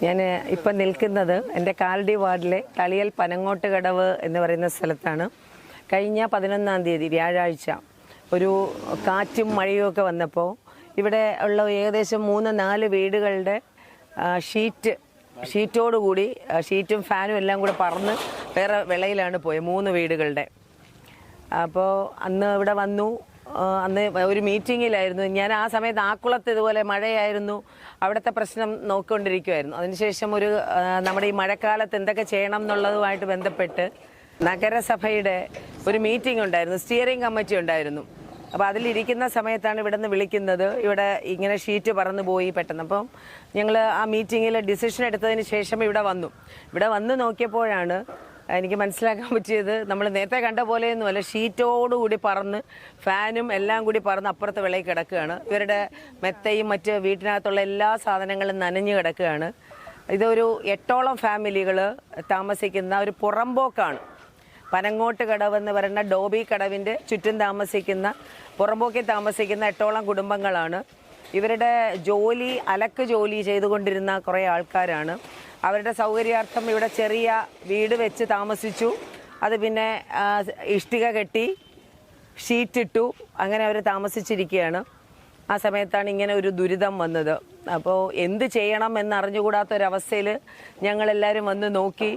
ഞാൻ ഇപ്പം നിൽക്കുന്നത് എൻ്റെ കാലടി വാർഡിലെ തളിയൽ പനങ്ങോട്ടുകടവ് എന്ന് പറയുന്ന സ്ഥലത്താണ്. കഴിഞ്ഞ 11-ാം തീയതി വ്യാഴാഴ്ച ഒരു കാറ്റും മഴയും ഒക്കെ വന്നപ്പോൾ ഇവിടെ ഉള്ള ഏകദേശം 3-4 വീടുകളുടെ ഷീറ്റോടുകൂടി ഷീറ്റും ഫാനും എല്ലാം കൂടെ പറന്ന് വേറെ വിളയിലാണ് പോയത് 3 വീടുകളുടെ. അപ്പോൾ അന്ന് ഇവിടെ വന്നു. അന്ന് ഒരു മീറ്റിങ്ങിലായിരുന്നു ഞാൻ. ആ സമയത്ത് ആക്കുളത്ത് ഇതുപോലെ മഴയായിരുന്നു. അവിടുത്തെ പ്രശ്നം നോക്കിക്കൊണ്ടിരിക്കുമായിരുന്നു. അതിനുശേഷം നമ്മുടെ ഈ മഴക്കാലത്ത് എന്തൊക്കെ ചെയ്യണം എന്നുള്ളതുമായിട്ട് ബന്ധപ്പെട്ട് നഗരസഭയുടെ ഒരു മീറ്റിംഗ് ഉണ്ടായിരുന്നു, സ്റ്റിയറിംഗ് കമ്മിറ്റി ഉണ്ടായിരുന്നു. അപ്പോൾ അതിലിരിക്കുന്ന സമയത്താണ് ഇവിടെ നിന്ന് വിളിക്കുന്നത്. ഇവിടെ ഇങ്ങനെ ഷീറ്റ് പറന്നു പോയി പെട്ടെന്ന്. അപ്പം ഞങ്ങൾ ആ മീറ്റിങ്ങിൽ ഡിസിഷൻ എടുത്തതിന് ശേഷം ഇവിടെ വന്ന് നോക്കിയപ്പോഴാണ് എനിക്ക് മനസ്സിലാക്കാൻ പറ്റിയത്, നമ്മൾ നേരത്തെ കണ്ട പോലെയൊന്നുമല്ല, ഷീറ്റോടുകൂടി പറന്ന് ഫാനും എല്ലാം കൂടി പറന്ന് അപ്പുറത്തെ വിളയിൽ കിടക്കുകയാണ്. ഇവരുടെ മെത്തയും മറ്റ് വീട്ടിനകത്തുള്ള എല്ലാ സാധനങ്ങളും നനഞ്ഞു കിടക്കുകയാണ്. ഇതൊരു 8ഓളം ഫാമിലികൾ താമസിക്കുന്ന ഒരു പുറമ്പോക്കാണ്. പനങ്ങോട്ട് കടവെന്ന് പറയുന്ന ഡോബി കടവിൻ്റെ ചുറ്റും താമസിക്കുന്ന പുറമ്പോക്കിൽ താമസിക്കുന്ന 8ഓളം കുടുംബങ്ങളാണ്. ഇവരുടെ അലക്ക് ജോലി ചെയ്തുകൊണ്ടിരുന്ന കുറേ ആൾക്കാരാണ്. അവരുടെ സൗകര്യാർത്ഥം ഇവിടെ ചെറിയ വീട് വെച്ച് താമസിച്ചു. അത് പിന്നെ ഇഷ്ടിക കെട്ടി ഷീറ്റിട്ടു, അങ്ങനെ അവർ താമസിച്ചിരിക്കുകയാണ്. ആ സമയത്താണ് ഇങ്ങനെ ഒരു ദുരിതം വന്നത്. അപ്പോൾ എന്ത് ചെയ്യണം എന്നറിഞ്ഞുകൂടാത്തൊരവസ്ഥയിൽ ഞങ്ങളെല്ലാവരും വന്ന് നോക്കി.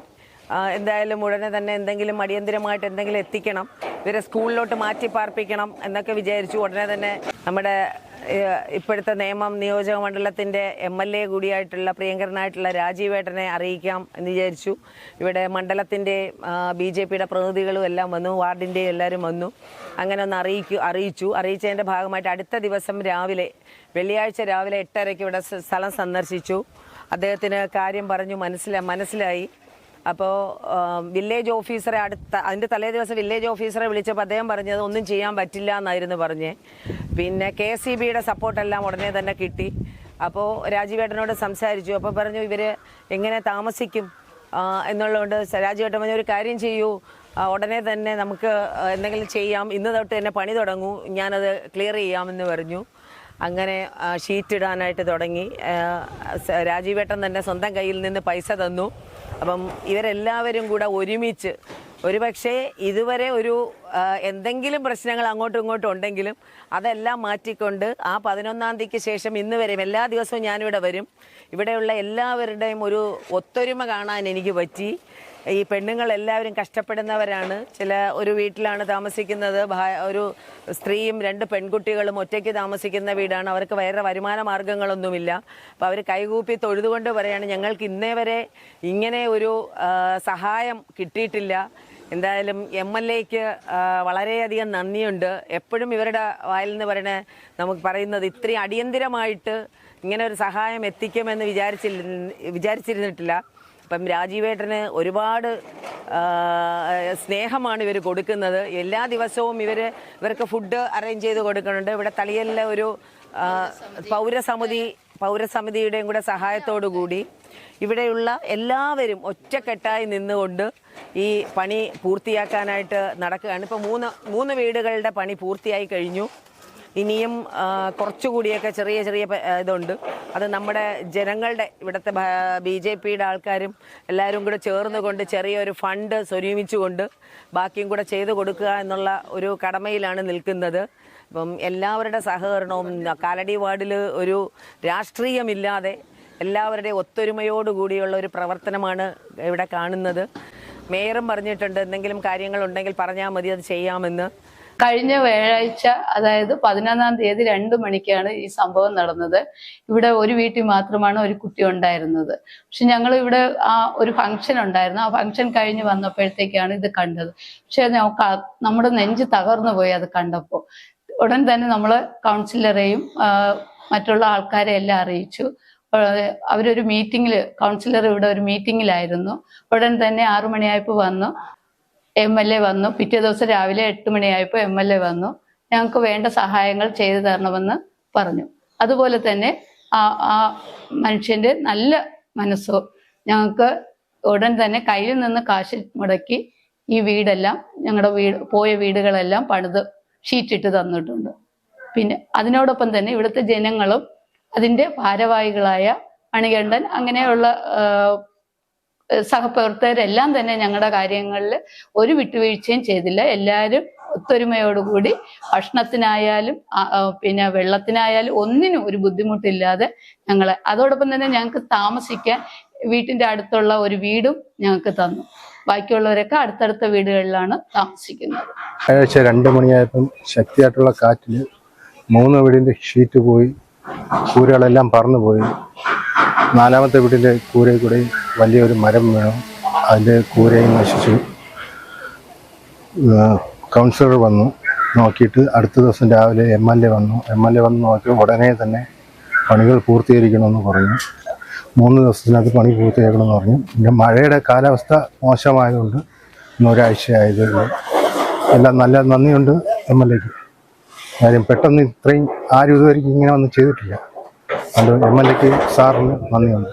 എന്തായാലും ഉടനെ തന്നെ എന്തെങ്കിലും അടിയന്തിരമായിട്ട് എന്തെങ്കിലും എത്തിക്കണം, ഇവരെ സ്കൂളിലോട്ട് മാറ്റി പാർപ്പിക്കണം എന്നൊക്കെ വിചാരിച്ചു. ഉടനെ തന്നെ നമ്മുടെ ഇപ്പോഴത്തെ നിയോജക മണ്ഡലത്തിൻ്റെ MLA കൂടിയായിട്ടുള്ള പ്രിയങ്കരനായിട്ടുള്ള രാജീവേട്ടനെ അറിയിക്കാം എന്ന് വിചാരിച്ചു. ഇവിടെ മണ്ഡലത്തിൻ്റെ BJPയുടെ പ്രതിനിധികളും എല്ലാം വന്നു, വാർഡിൻ്റെ എല്ലാവരും വന്നു. അങ്ങനെ ഒന്ന് അറിയിച്ചതിൻ്റെ ഭാഗമായിട്ട് അടുത്ത ദിവസം വെള്ളിയാഴ്ച രാവിലെ 8:30 ഇവിടെ സ്ഥലം സന്ദർശിച്ചു. അദ്ദേഹത്തിന് കാര്യം പറഞ്ഞു മനസ്സിലായി. അപ്പോൾ വില്ലേജ് ഓഫീസറെ അതിൻ്റെ തലേ ദിവസം വില്ലേജ് ഓഫീസറെ വിളിച്ചപ്പോൾ അദ്ദേഹം പറഞ്ഞത് ഒന്നും ചെയ്യാൻ പറ്റില്ല എന്നായിരുന്നു പറഞ്ഞത്. പിന്നെ KCBയുടെ സപ്പോർട്ടെല്ലാം ഉടനെ തന്നെ കിട്ടി. അപ്പോൾ രാജീവേട്ടനോട് സംസാരിച്ചു. അപ്പോൾ പറഞ്ഞു ഇവർ എങ്ങനെ താമസിക്കും എന്നുള്ളതുകൊണ്ട് രാജീവേട്ടൻ പറഞ്ഞ ഒരു കാര്യം ചെയ്യൂ, ഉടനെ തന്നെ നമുക്ക് എന്തെങ്കിലും ചെയ്യാം, ഇന്ന് തൊട്ട് തന്നെ പണി തുടങ്ങൂ, ഞാനത് ക്ലിയർ ചെയ്യാമെന്ന് പറഞ്ഞു. അങ്ങനെ ഷീറ്റ് ഇടാനായിട്ട് തുടങ്ങി. രാജീവേട്ടൻ തന്നെ സ്വന്തം കയ്യിൽ നിന്ന് പൈസ തന്നു. അപ്പം ഇവരെല്ലാവരും കൂടെ ഒരുമിച്ച് ഒരുപക്ഷെ ഇതുവരെ എന്തെങ്കിലും പ്രശ്നങ്ങൾ അങ്ങോട്ടും ഇങ്ങോട്ടും ഉണ്ടെങ്കിലും അതെല്ലാം മാറ്റിക്കൊണ്ട് ആ 11-ാം തീയതിക്ക് ശേഷം ഇന്ന് വരെയും എല്ലാ ദിവസവും ഞാനിവിടെ വരും. ഇവിടെയുള്ള എല്ലാവരുടെയും ഒരു ഒത്തൊരുമ കാണാൻ എനിക്ക് പറ്റി. ഈ പെണ്ണുങ്ങളെല്ലാവരും കഷ്ടപ്പെടുന്നവരാണ്. ഒരു വീട്ടിലാണ് താമസിക്കുന്നത്, ഒരു സ്ത്രീയും 2 പെൺകുട്ടികളും ഒറ്റയ്ക്ക് താമസിക്കുന്ന വീടാണ്. അവർക്ക് വേറെ വരുമാന മാർഗങ്ങളൊന്നുമില്ല. അപ്പോൾ അവർ കൈകൂപ്പി തൊഴുതുകൊണ്ട് പറയാണ്, ഞങ്ങൾക്ക് ഇന്നേ വരെ ഇങ്ങനെ ഒരു സഹായം കിട്ടിയിട്ടില്ല. എന്തായാലും MLAക്ക് വളരെയധികം നന്ദിയുണ്ട്. എപ്പോഴും ഇവരുടെ വായിൽ നിന്ന് നമുക്ക് പറയുന്നത് ഇത്രയും അടിയന്തിരമായിട്ട് ഇങ്ങനെ ഒരു സഹായം എത്തിക്കുമെന്ന് വിചാരിച്ചിരുന്നിട്ടില്ല. അപ്പം രാജീവേട്ടന് ഒരുപാട് സ്നേഹമാണ് ഇവർ കൊടുക്കുന്നത്. എല്ലാ ദിവസവും ഇവർക്ക് ഫുഡ് അറേഞ്ച് ചെയ്ത് കൊടുക്കുന്നുണ്ട്. ഇവിടെ തളിയലിലെ ഒരു പൗരസമിതിയുടെയും കൂടെ സഹായത്തോടു കൂടി ഇവിടെയുള്ള എല്ലാവരും ഒറ്റക്കെട്ടായി നിന്നുകൊണ്ട് ഈ പണി പൂർത്തിയാക്കാനായിട്ട് നടക്കുകയാണ്. ഇപ്പോൾ 3 വീടുകളുടെ പണി പൂർത്തിയായി കഴിഞ്ഞു. ഇനിയും കുറച്ചുകൂടിയൊക്കെ ചെറിയ ഇതുണ്ട്. അത് നമ്മുടെ ജനങ്ങളുടെ ഇവിടുത്തെ BJPയുടെ ആൾക്കാരും എല്ലാവരും കൂടെ ചേർന്നുകൊണ്ട് ചെറിയൊരു ഫണ്ട് സ്വരൂപിച്ചുകൊണ്ട് ബാക്കിയും കൂടെ ചെയ്തു കൊടുക്കുക എന്നുള്ള ഒരു കടമയിലാണ് നിൽക്കുന്നത്. അപ്പം എല്ലാവരുടെ സഹകരണവും കാലടി വാർഡിൽ ഒരു രാഷ്ട്രീയമില്ലാതെ എല്ലാവരുടെയും ഒത്തൊരുമയോടുകൂടിയുള്ള ഒരു പ്രവർത്തനമാണ് ഇവിടെ കാണുന്നത്. മേയറും പറഞ്ഞിട്ടുണ്ട് എന്തെങ്കിലും കാര്യങ്ങളുണ്ടെങ്കിൽ പറഞ്ഞാൽ മതി, അത് ചെയ്യാമെന്ന്. കഴിഞ്ഞ വ്യാഴാഴ്ച, അതായത് 11-ാം തീയതി 2 മണിക്കാണ് ഈ സംഭവം നടന്നത്. ഇവിടെ ഒരു വീട്ടിൽ മാത്രമാണ് ഒരു കുട്ടി ഉണ്ടായിരുന്നത്. പക്ഷെ ഞങ്ങൾ ഇവിടെ ഒരു ഫംഗ്ഷൻ ഉണ്ടായിരുന്നു. ആ ഫംഗ്ഷൻ കഴിഞ്ഞ് വന്നപ്പോഴത്തേക്കാണ് ഇത് കണ്ടത്. പക്ഷെ നമ്മുടെ നെഞ്ച് തകർന്നു പോയി അത് കണ്ടപ്പോൾ. ഉടൻ തന്നെ നമ്മൾ കൗൺസിലറെയും മറ്റുള്ള ആൾക്കാരെ എല്ലാം അറിയിച്ചു. അവരൊരു കൗൺസിലർ ഇവിടെ ഒരു മീറ്റിങ്ങിലായിരുന്നു. ഉടൻ തന്നെ 6 മണിയായപ്പോൾ വന്നു. MLA വന്നു. പിറ്റേ ദിവസം രാവിലെ 8 മണിയായപ്പോൾ MLA വന്നു. ഞങ്ങൾക്ക് വേണ്ട സഹായങ്ങൾ ചെയ്തു തരണമെന്ന് പറഞ്ഞു. അതുപോലെ തന്നെ ആ മനുഷ്യന്റെ നല്ല മനസ്സോ ഞങ്ങൾക്ക് ഉടൻ തന്നെ കയ്യിൽ നിന്ന് കാശ് മുടക്കി ഈ വീടെല്ലാം, ഞങ്ങളുടെ പോയ വീടുകളെല്ലാം പണിത് ഷീറ്റിട്ട് തന്നിട്ടുണ്ട്. പിന്നെ അതിനോടൊപ്പം തന്നെ ഇവിടുത്തെ ജനങ്ങളും അതിൻ്റെ ഭാരവാഹികളായ മണികണ്ഠൻ അങ്ങനെയുള്ള സഹപ്രവർത്തകരെല്ലാം തന്നെ ഞങ്ങളുടെ കാര്യങ്ങളിൽ ഒരു വിട്ടുവീഴ്ചയും ചെയ്തില്ല. എല്ലാവരും ഒത്തൊരുമയോടുകൂടി ഭക്ഷണത്തിനായാലും പിന്നെ വെള്ളത്തിനായാലും ഒന്നിനും ഒരു ബുദ്ധിമുട്ടില്ലാതെ ഞങ്ങളെ, അതോടൊപ്പം തന്നെ ഞങ്ങൾക്ക് താമസിക്കാൻ വീട്ടിന്റെ അടുത്തുള്ള ഒരു വീടും ഞങ്ങൾക്ക് തന്നു. ബാക്കിയുള്ളവരൊക്കെ അടുത്തടുത്ത വീടുകളിലാണ് താമസിക്കുന്നത്. 2 മണിയായപ്പം ശക്തിയായിട്ടുള്ള കാറ്റിൽ 3 വീടിന്റെ ഷീറ്റ് പോയി, കൂരകളെല്ലാം പറന്നുപോയി. 4ാമത്തെ വീട്ടിലെ കൂരയിൽ കൂടെ വലിയൊരു മരം വീണു, അതിൻ്റെ കൂരയും നശിച്ചു. കൗൺസിലർ വന്നു നോക്കിയിട്ട് അടുത്ത ദിവസം രാവിലെ MLA വന്ന് നോക്കി ഉടനെ തന്നെ പണികൾ പൂർത്തീകരിക്കണമെന്ന് പറഞ്ഞു. 3 ദിവസത്തിനകത്ത് പണി പൂർത്തിയാക്കണമെന്ന് പറഞ്ഞു. പിന്നെ മഴയുടെ കാലാവസ്ഥ മോശമായതുകൊണ്ട് ഇന്നൊരാഴ്ചയായത്. എല്ലാം നല്ല നന്ദിയുണ്ട് MLAക്ക്. കാര്യം പെട്ടെന്ന് ഇത്രയും ആരും ഇതുവരെയ്ക്കും ഇങ്ങനെ ഒന്നും ചെയ്തിട്ടില്ല. അതുകൊണ്ട് MLAക്ക് സാറിന് നന്ദിയുണ്ട്.